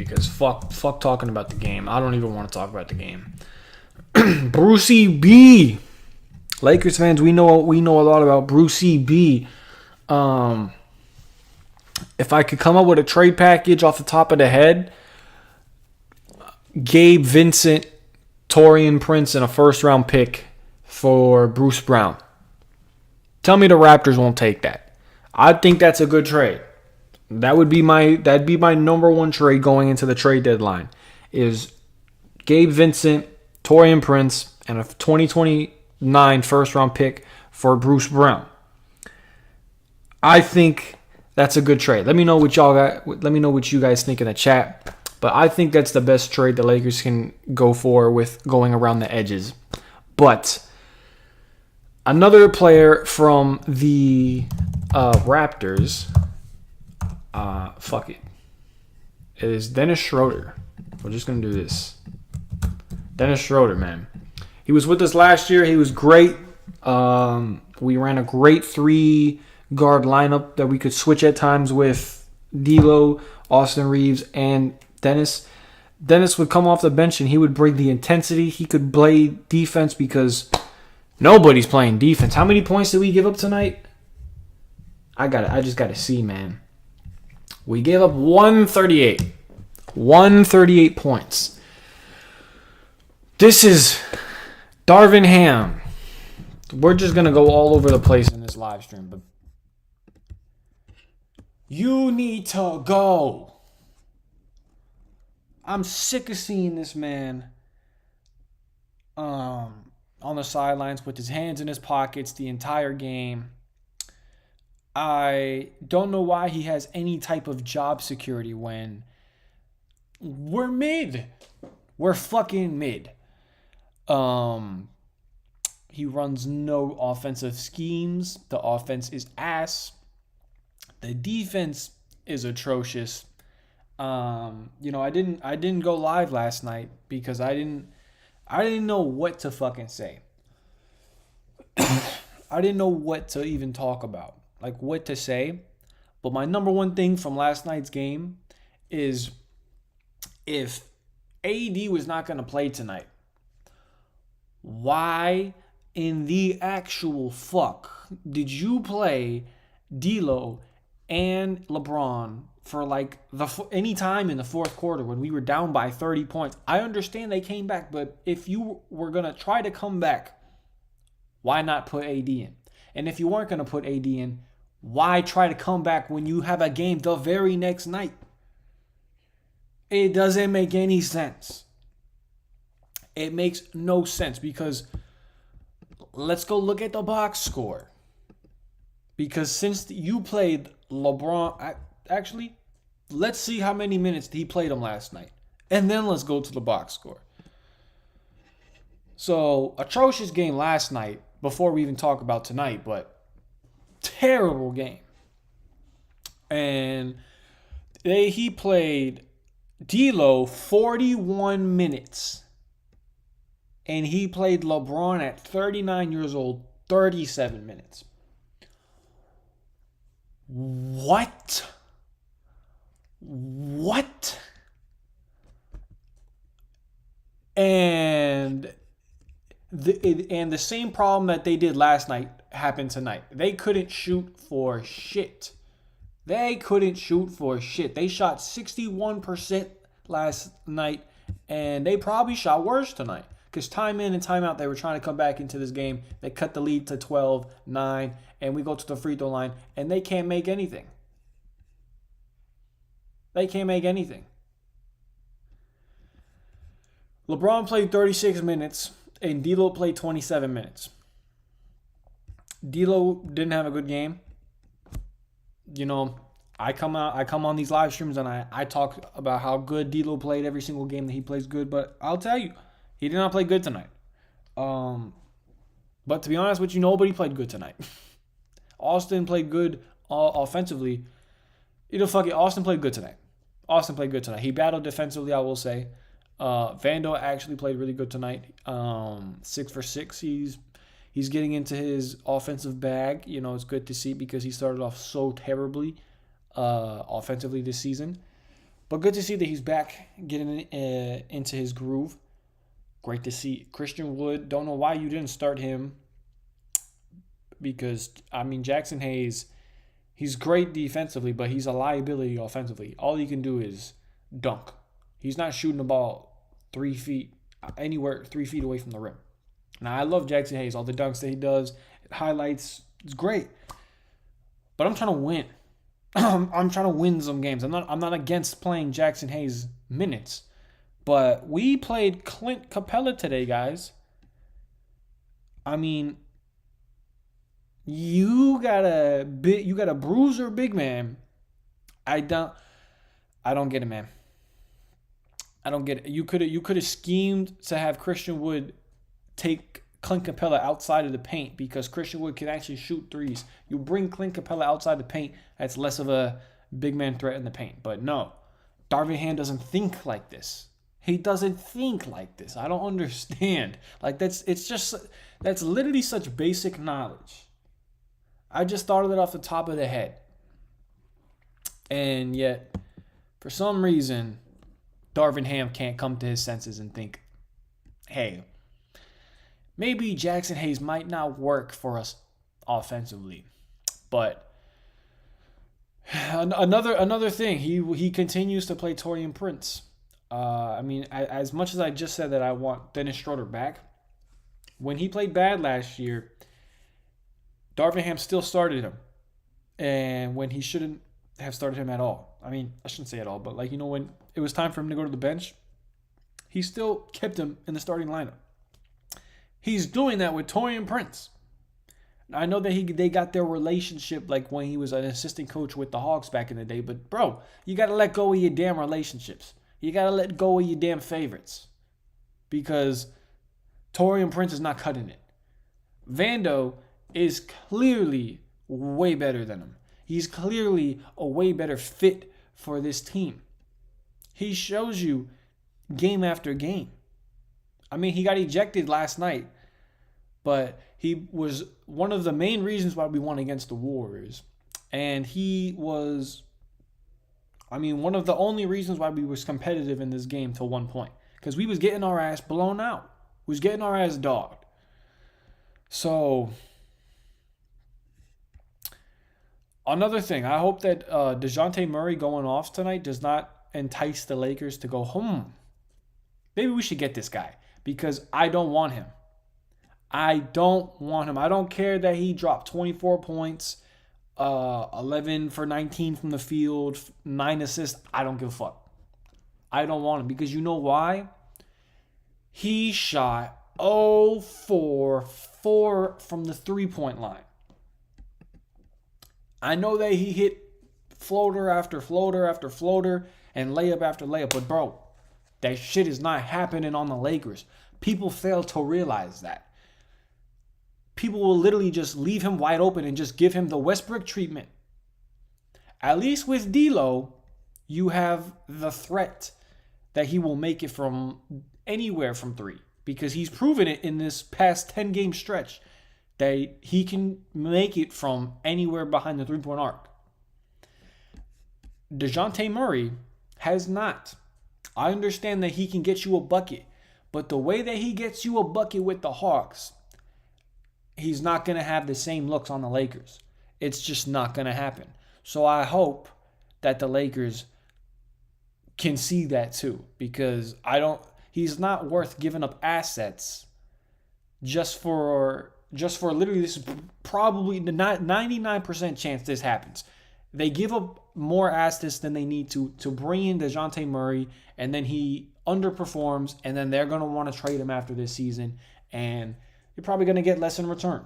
because fuck talking about the game. I don't even want to talk about the game. Brucey B. Lakers fans, we know a lot about Brucey B. If I could come up with a trade package off the top of the head, Gabe Vincent, Taurean Prince, and a first-round pick for Bruce Brown. Tell me the Raptors won't take that. I think that's a good trade. That'd be my number one trade going into the trade deadline. Is Gabe Vincent, Taurean Prince, and a 2029 first-round pick for Bruce Brown. I think that's a good trade. Let me know what y'all got. Let me know what you guys think in the chat. But I think that's the best trade the Lakers can go for with going around the edges. But another player from the Raptors, fuck it, is Dennis Schroeder. We're just going to do this. Dennis Schroeder, man. He was with us last year. He was great. We ran a great 3-guard lineup that we could switch at times with D'Lo, Austin Reeves, and Dennis. Dennis would come off the bench and he would bring the intensity. He could play defense because nobody's playing defense. How many points did we give up tonight? I just got to see, man. We gave up 138. 138 points. This is Darvin Ham. We're just going to go all over the place in this live stream, but you need to go. I'm sick of seeing this man on the sidelines with his hands in his pockets the entire game. I don't know why he has any type of job security when we're mid. We're fucking mid. He runs no offensive schemes. The offense is ass. The defense is atrocious. I didn't go live last night because I didn't know what to fucking say. I didn't know what to even talk about, like what to say. But my number one thing from last night's game is if AD was not going to play tonight, why in the actual fuck did you play D'Lo and LeBron for like any time in the fourth quarter when we were down by 30 points? I understand they came back, but if you were going to try to come back, why not put AD in? And if you weren't going to put AD in, why try to come back when you have a game the very next night? It doesn't make any sense. It makes no sense because let's go look at the box score. Because since you played LeBron, actually, let's see how many minutes he played him last night. And then let's go to the box score. So, atrocious game last night before we even talk about tonight, but terrible game. And he played D'Lo 41 minutes. And he played LeBron at 39 years old, 37 minutes. What? And the same problem that they did last night happened tonight. They couldn't shoot for shit. They shot 61% last night, and they probably shot worse tonight. Because time in and time out, they were trying to come back into this game. They cut the lead to 12-9, and we go to the free throw line, and they can't make anything. LeBron played 36 minutes, and D'Lo played 27 minutes. D'Lo didn't have a good game. I come on these live streams, and I talk about how good D'Lo played every single game that he plays good, but I'll tell you, he did not play good tonight. But to be honest with you, nobody played good tonight. Austin played good offensively. Austin played good tonight. He battled defensively, I will say. Vando actually played really good tonight. 6 for 6. He's getting into his offensive bag. It's good to see because he started off so terribly offensively this season. But good to see that he's back getting into his groove. Great to see Christian Wood. Don't know why you didn't start him because, I mean, Jackson Hayes, he's great defensively, but he's a liability offensively. All he can do is dunk. He's not shooting the ball 3 feet, anywhere 3 feet away from the rim. Now, I love Jackson Hayes. All the dunks that he does, highlights, it's great. But I'm trying to win. I'm trying to win some games. I'm not against playing Jackson Hayes minutes. But we played Clint Capella today, guys. I mean, you got a bruiser big man. I don't get it, man. I don't get it. You could have schemed to have Christian Wood take Clint Capella outside of the paint because Christian Wood can actually shoot threes. You bring Clint Capella outside the paint, that's less of a big man threat in the paint. But no, Darvin Ham doesn't think like this. He doesn't think like this. I don't understand. Like that's literally such basic knowledge. I just thought of it off the top of the head. And yet, for some reason, Darvin Ham can't come to his senses and think, hey, maybe Jackson Hayes might not work for us offensively. But another thing, he continues to play Taurean Prince. I mean, as much as I just said that I want Dennis Schroeder back, when he played bad last year, Darvin Ham still started him. And when he shouldn't have started him at all. I mean, I shouldn't say at all, but when it was time for him to go to the bench, he still kept him in the starting lineup. He's doing that with Taurean Prince. I know that they got their relationship like when he was an assistant coach with the Hawks back in the day, but bro, you got to let go of your damn relationships. You got to let go of your damn favorites because Taurean Prince is not cutting it. Vando is clearly way better than him. He's clearly a way better fit for this team. He shows you game after game. I mean, he got ejected last night, but he was one of the main reasons why we won against the Warriors. And he was, one of the only reasons why we was competitive in this game till one point. Because we was getting our ass blown out. We was getting our ass dogged. So, another thing, I hope that DeJounte Murray going off tonight does not entice the Lakers to go, maybe we should get this guy. Because I don't want him. I don't care that he dropped 24 points, 11 for 19 from the field, 9 assists. I don't give a fuck. I don't want him because you know why? He shot 0 for 4 from the three-point line. I know that he hit floater after floater after floater and layup after layup, but bro, that shit is not happening on the Lakers. People fail to realize that. People will literally just leave him wide open and just give him the Westbrook treatment. At least with D'Lo, you have the threat that he will make it from anywhere from 3. Because he's proven it in this past 10-game stretch that he can make it from anywhere behind the three-point arc. DeJounte Murray has not. I understand that he can get you a bucket. But the way that he gets you a bucket with the Hawks, he's not going to have the same looks on the Lakers. It's just not going to happen. So I hope that the Lakers can see that too. Because he's not worth giving up assets just for literally, this is probably the 99% chance this happens. They give up more assets than they need to bring in DeJounte Murray, and then he underperforms, and then they're going to want to trade him after this season, and you're probably going to get less in return.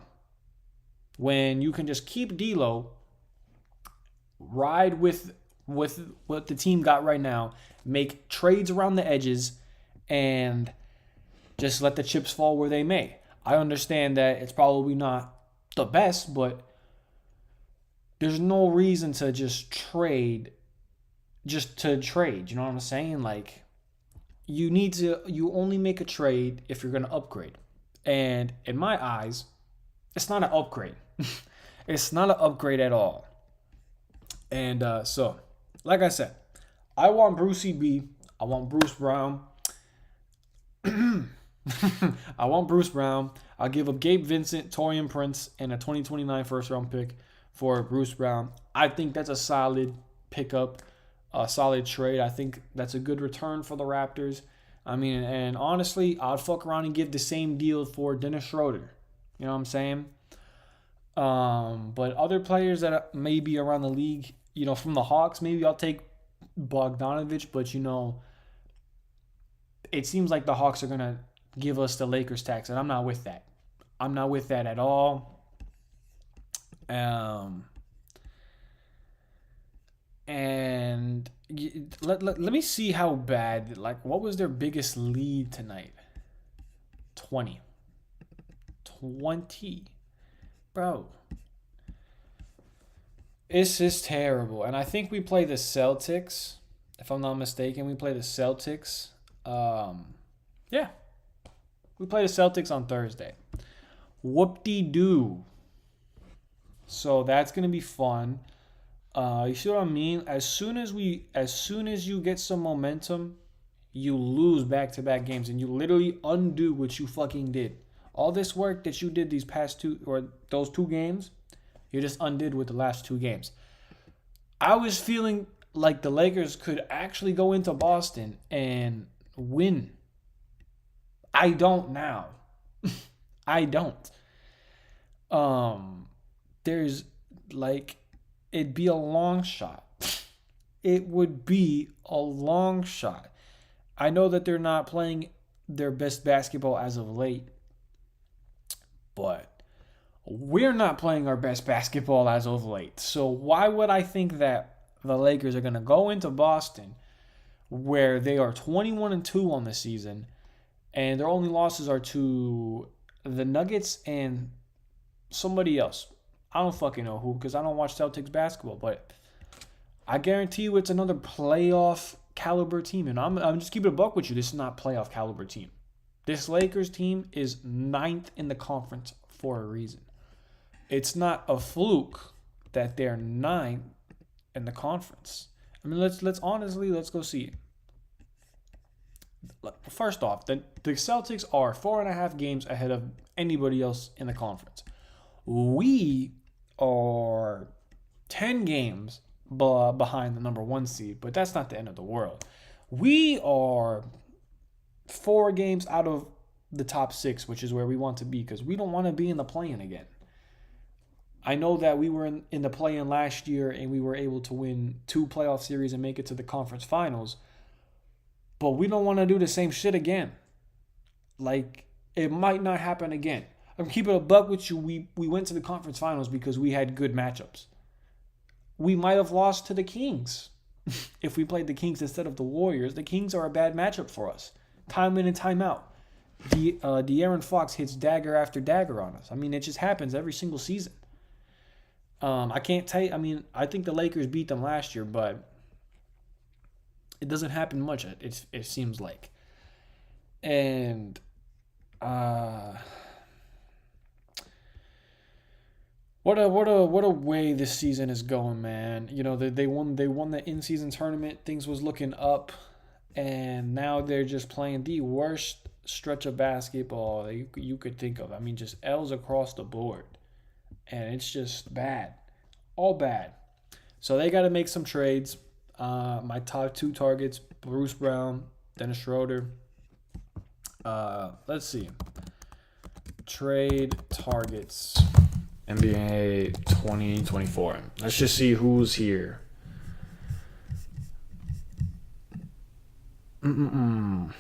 When you can just keep D'Lo, ride with what the team got right now, make trades around the edges, and just let the chips fall where they may. I understand that it's probably not the best, but there's no reason to just trade. You know what I'm saying? Like, you only make a trade if you're going to upgrade. And in my eyes, it's not an upgrade. It's not an upgrade at all. And so, like I said, I want Brucey B. I want Bruce Brown. I want Bruce Brown. I'll give up Gabe Vincent, Torian Prince, and a 2029 first round pick for Bruce Brown. I think that's a solid pickup, a solid trade. I think that's a good return for the Raptors. I mean, and honestly, I'd fuck around and give the same deal for Dennis Schroeder. You know what I'm saying? But other players that may be around the league, from the Hawks, maybe I'll take Bogdanovich, but it seems like the Hawks are going to give us the Lakers tax, and I'm not with that. I'm not with that at all. And let me see how bad, what was their biggest lead tonight? 20. Bro. This is terrible. And I think we play the Celtics. If I'm not mistaken, we play the Celtics. Yeah. We play the Celtics on Thursday. Whoop-de-doo. So that's going to be fun. You see what I mean? As soon as you get some momentum, you lose back-to-back games, and you literally undo what you fucking did. All this work that you did these past those two games, you just undid with the last two games. I was feeling like the Lakers could actually go into Boston and win. I don't now. I don't. There's it'd be a long shot. It would be a long shot. I know that they're not playing their best basketball as of late, but we're not playing our best basketball as of late. So why would I think that the Lakers are going to go into Boston, where they are 21-2 on the season, and their only losses are to the Nuggets and somebody else? I don't fucking know who, because I don't watch Celtics basketball, but I guarantee you it's another playoff caliber team. And I'm just keeping a buck with you. This is not a playoff caliber team. This Lakers team is 9th in the conference for a reason. It's not a fluke that they're 9th in the conference. I mean, let's go see it. First off, the Celtics are 4.5 games ahead of anybody else in the conference. We are 10 games behind the number 1 seed, but that's not the end of the world. We are 4 games out of the top 6, which is where we want to be, because we don't want to be in the play-in again. I know that we were in the play-in last year and we were able to win 2 playoff series and make it to the conference finals, but we don't want to do the same shit again. It might not happen again. I'm keeping a buck with you. We went to the conference finals because we had good matchups. We might have lost to the Kings if we played the Kings instead of the Warriors. The Kings are a bad matchup for us. Time in and time out. De'Aaron Fox hits dagger after dagger on us. I mean, it just happens every single season. I can't tell you. I mean, I think the Lakers beat them last year, but it doesn't happen much. It seems like. And what a way this season is going, man. They won the in-season tournament. Things was looking up, and now they're just playing the worst stretch of basketball that you could think of. I mean, just L's across the board, and it's just bad, all bad. So they got to make some trades. My top 2 targets: Bruce Brown, Dennis Schroeder. Let's see. Trade targets. NBA 2024. Let's just see who's here. One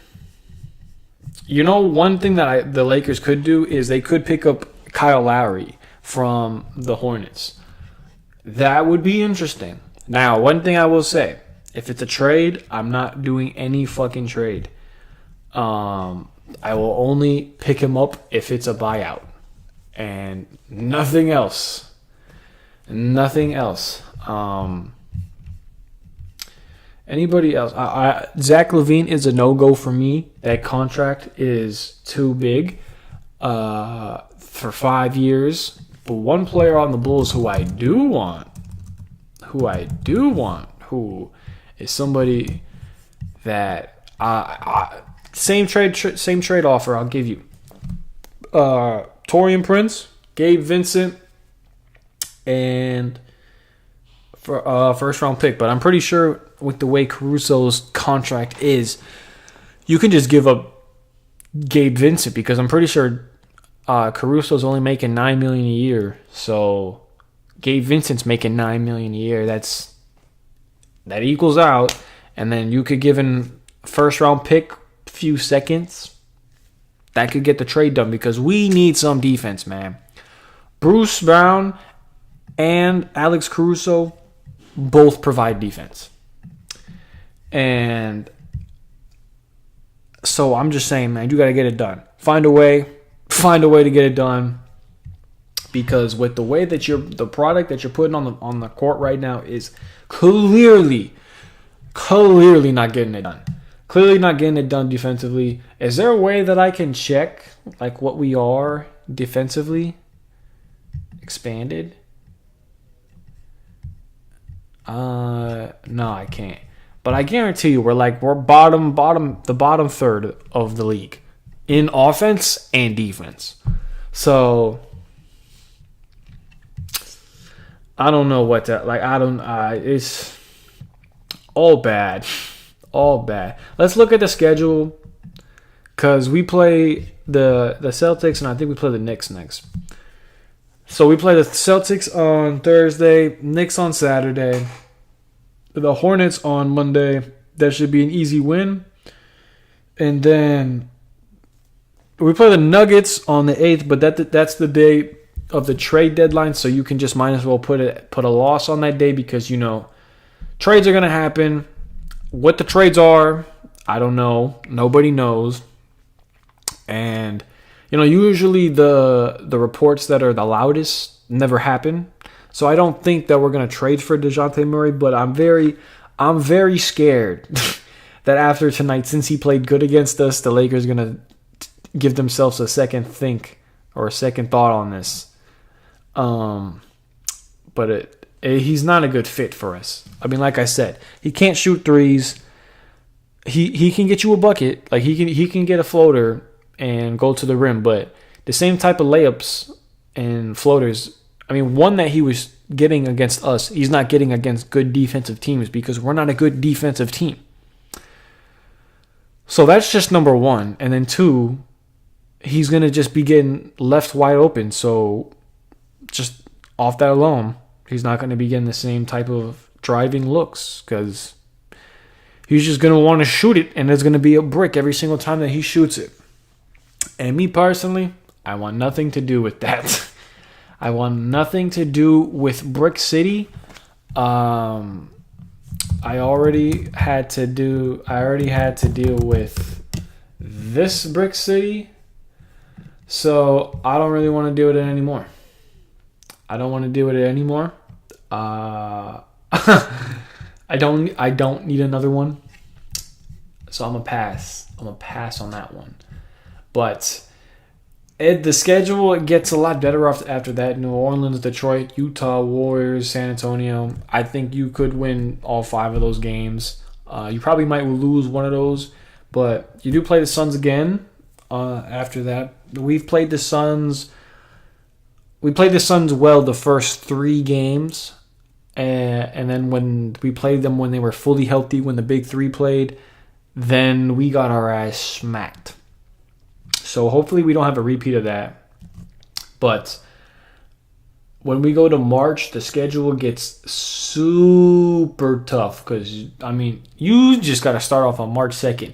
thing that the Lakers could do is they could pick up Kyle Lowry from the Hornets. That would be interesting. Now, one thing I will say, if it's a trade, I'm not doing any fucking trade. I will only pick him up if it's a buyout. And nothing else. Anybody else? Zach LaVine is a no-go for me. That contract is too big for 5 years. But one player on the Bulls who is somebody that same trade offer I'll give you. Torian Prince, Gabe Vincent, and for first round pick. But I'm pretty sure with the way Caruso's contract is, you can just give up Gabe Vincent because I'm pretty sure Caruso's only making $9 million a year. So Gabe Vincent's making $9 million a year. That equals out, and then you could give him first round pick, few seconds. That could get the trade done because we need some defense, man. Bruce Brown and Alex Caruso both provide defense. And so I'm just saying, man, you got to get it done. Find a way to get it done. Because with the way that the product that you're putting on the court right now is clearly not getting it done. Clearly not getting it done defensively. Is there a way that I can check like what we are defensively? Expanded? No, I can't. But I guarantee you we're the bottom third of the league in offense and defense. So I don't know what that it's all bad. All bad. Let's look at the schedule because we play the Celtics and I think we play the Knicks next. So we play the Celtics on Thursday, Knicks on Saturday, the Hornets on Monday. That should be an easy win. And then we play the Nuggets on the 8th, but that's the day of the trade deadline, so you can just might as well put a loss on that day because, trades are going to happen. What the trades are, I don't know. Nobody knows. And, usually the reports that are the loudest never happen. So I don't think that we're going to trade for DeJounte Murray, but I'm very scared that after tonight, since he played good against us, the Lakers are going to give themselves a second think or a second thought on this. But he's not a good fit for us. I mean, like I said, he can't shoot threes. He can get you a bucket, like he can get a floater and go to the rim, but the same type of layups and floaters. I mean, one that he was getting against us, he's not getting against good defensive teams because we're not a good defensive team. So that's just number one, and then two, he's gonna just be getting left wide open. So just off that alone, he's not going to be getting the same type of driving looks because he's just going to want to shoot it, and there's going to be a brick every single time that he shoots it. And me personally, I want nothing to do with that. I want nothing to do with Brick City. I already had to deal with this Brick City, so I don't really want to deal with it anymore. I don't need another one. So I'm gonna pass. On that one. But the schedule gets a lot better after that. New Orleans, Detroit, Utah, Warriors, San Antonio. I think you could win all 5 of those games. You probably might lose one of those, but you do play the Suns again after that. We've played the Suns. We played the Suns well the first 3 games, and then when we played them when they were fully healthy, when the big 3 played, then we got our ass smacked. So hopefully we don't have a repeat of that. But when we go to March, the schedule gets super tough because, I mean, you just got to start off on March 2nd.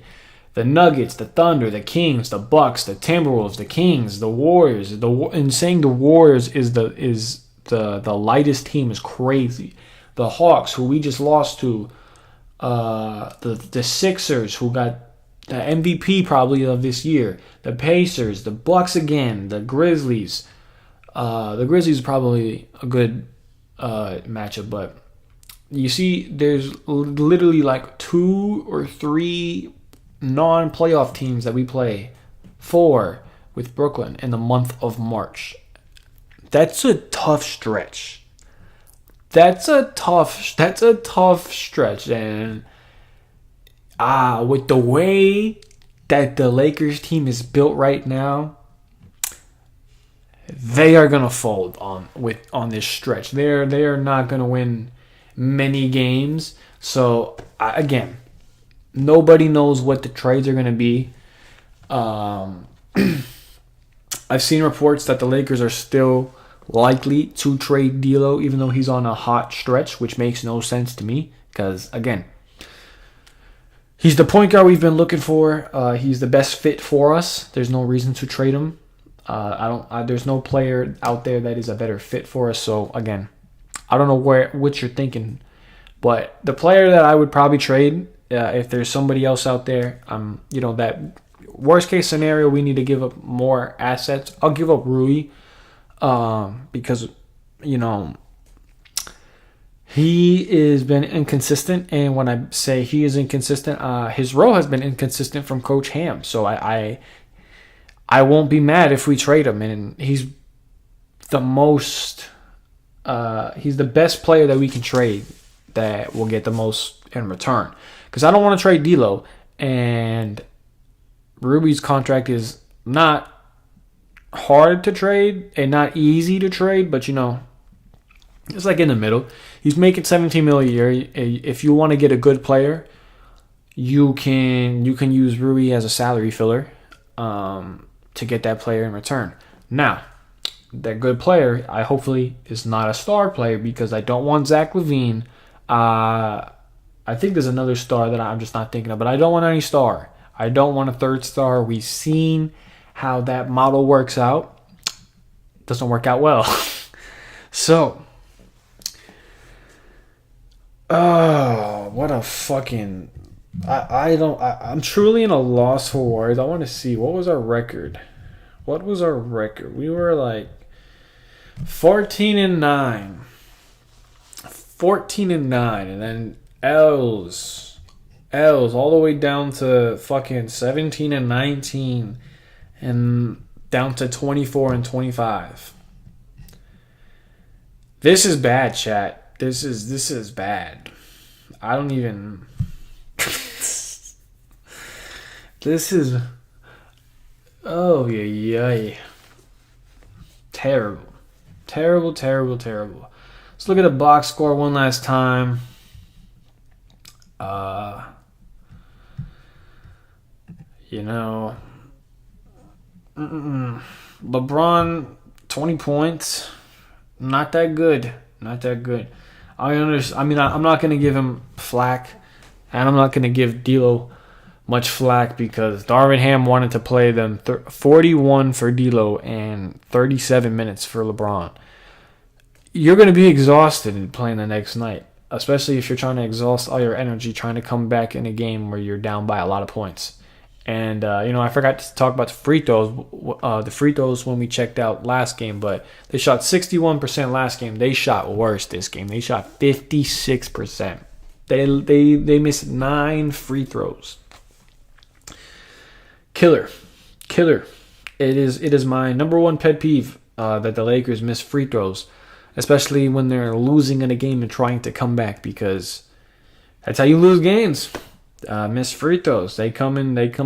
The Nuggets, the Thunder, the Kings, the Bucks, the Timberwolves, the Kings, the Warriors. And saying the Warriors is the lightest team is crazy. The Hawks, who we just lost to, the Sixers, who got the MVP probably of this year, the Pacers, the Bucks again, the Grizzlies. The Grizzlies are probably a good matchup, but you see, there's literally like 2 or 3 non-playoff teams that we play 4 with Brooklyn in the month of March. That's a tough stretch. That's a tough stretch, and With the way that the Lakers team is built right now, they are gonna fold on this stretch. They are not gonna win many games. So again, nobody knows what the trades are gonna be. I've seen reports that the Lakers are still likely to trade D'Lo, even though he's on a hot stretch, which makes no sense to me. Because again, he's the point guard we've been looking for. He's the best fit for us. There's no reason to trade him. There's no player out there that is a better fit for us. So again, I don't know what you're thinking, but the player that I would probably trade, if there's somebody else out there, that worst case scenario, we need to give up more assets. I'll give up Rui, because he has been inconsistent, and when I say he is inconsistent, his role has been inconsistent from Coach Ham. So I won't be mad if we trade him, and he's the best player that we can trade that will get the most in return. Because I don't want to trade D'Lo, and Ruby's contract is not hard to trade and not easy to trade, but it's like in the middle. He's making $17 million a year. If you want to get a good player, you can use Rui as a salary filler to get that player in return. Now, that good player, hopefully is not a star player, because I don't want Zach LaVine. I think there's another star that I'm just not thinking of, but I don't want any star. I don't want a third star. We've seen how that model works out. It doesn't work out well. So, what a fucking... I'm truly in a loss for words. I want to see, what was our record? We were like 14-9. 14-9, and then L's all the way down to fucking 17-19, and down to 24-25. This is bad, chat. This is bad. I don't even. This is. Oh yeah. Terrible. Let's look at the box score one last time. LeBron, 20 points. Not that good. I understand. I mean, I'm not going to give him flack, and I'm not going to give D'Lo much flack, because Darvin Ham wanted to play them 41 for D'Lo and 37 minutes for LeBron. You're going to be exhausted in playing the next night, especially if you're trying to exhaust all your energy trying to come back in a game where you're down by a lot of points. And, I forgot to talk about the free throws when we checked out last game, but they shot 61% last game. They shot worse this game. They shot 56%. They missed 9 free throws. Killer. It is my number one pet peeve that the Lakers miss free throws, especially when they're losing in a game and trying to come back, because that's how you lose games. Miss free throws. They come back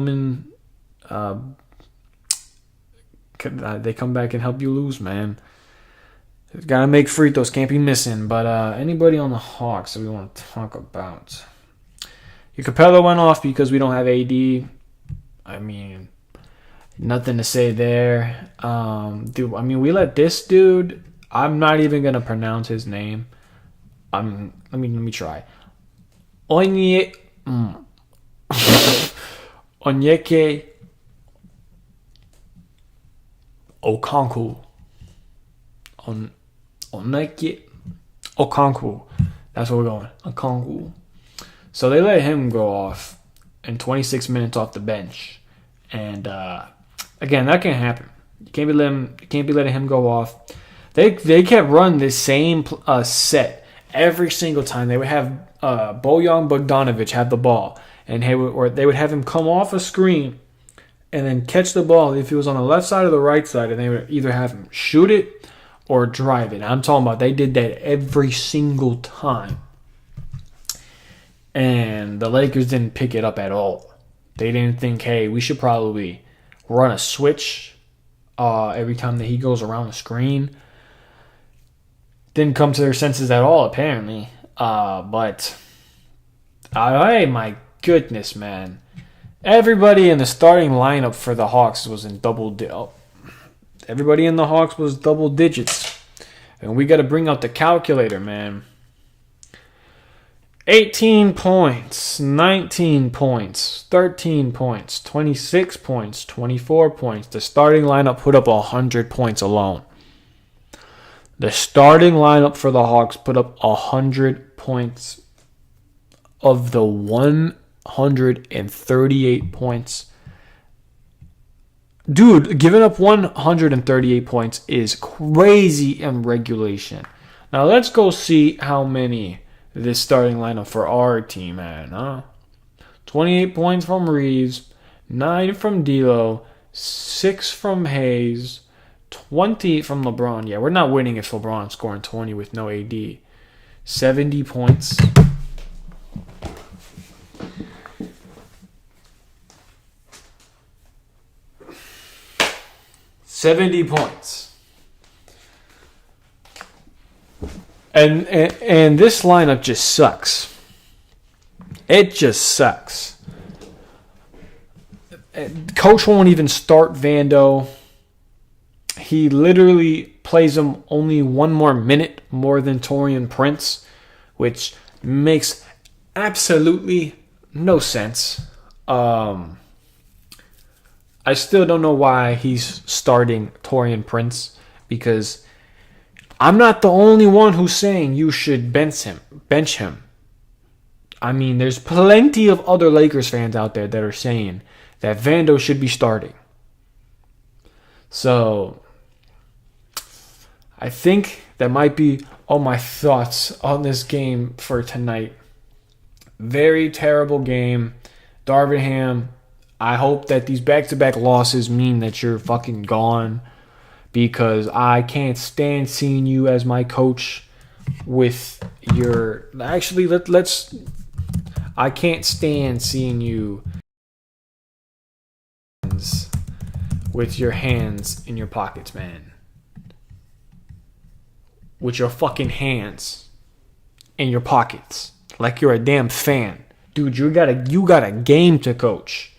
and help you lose, man. Gotta make free throws. Can't be missing. But anybody on the Hawks that we want to talk about? Your Capella went off because we don't have AD. I mean, nothing to say there. We let this dude. I'm not even gonna pronounce his name. Let me try. Onyeke Okonkwo. Onyeke Okonkwo. That's where we're going. Okonkwo. So they let him go off in 26 minutes off the bench, and again, that can't happen. You can't be letting him go off. They kept running the same set every single time. They would have Bojan Bogdanovic have the ball, and they would have him come off a screen and then catch the ball if it was on the left side or the right side, and they would either have him shoot it or drive it. I'm talking about they did that every single time. And the Lakers didn't pick it up at all. They didn't think, hey, we should probably run a switch every time that he goes around the screen. Didn't come to their senses at all, apparently. But, hey, my goodness, man. Everybody in the starting lineup for the Hawks was in everybody in the Hawks was double digits. And we got to bring out the calculator, man. 18 points, 19 points, 13 points, 26 points, 24 points. The starting lineup put up 100 points alone. The starting lineup for the Hawks put up 100 points of the 138 points. Dude, giving up 138 points is crazy in regulation. Now let's go see how many this starting lineup for our team had, huh? 28 points from Reeves, 9 from D'Lo, 6 from Hayes, 20 from LeBron. Yeah, we're not winning if LeBron's scoring 20 with no AD. 70 points. And this lineup just sucks. It just sucks. Coach won't even start Vando. He literally plays him only one more minute more than Taurean Prince, which makes absolutely no sense. I still don't know why he's starting Taurean Prince, because I'm not the only one who's saying you should bench him. I mean, there's plenty of other Lakers fans out there that are saying that Vando should be starting. So, I think that might be all my thoughts on this game for tonight. Very terrible game. Darvingham, I hope that these back-to-back losses mean that you're fucking gone, because I can't stand seeing you as my coach with your... Actually, let's... I can't stand seeing you with your hands in your pockets, man. With your fucking hands in your pockets. Like you're a damn fan. Dude, you got a game to coach.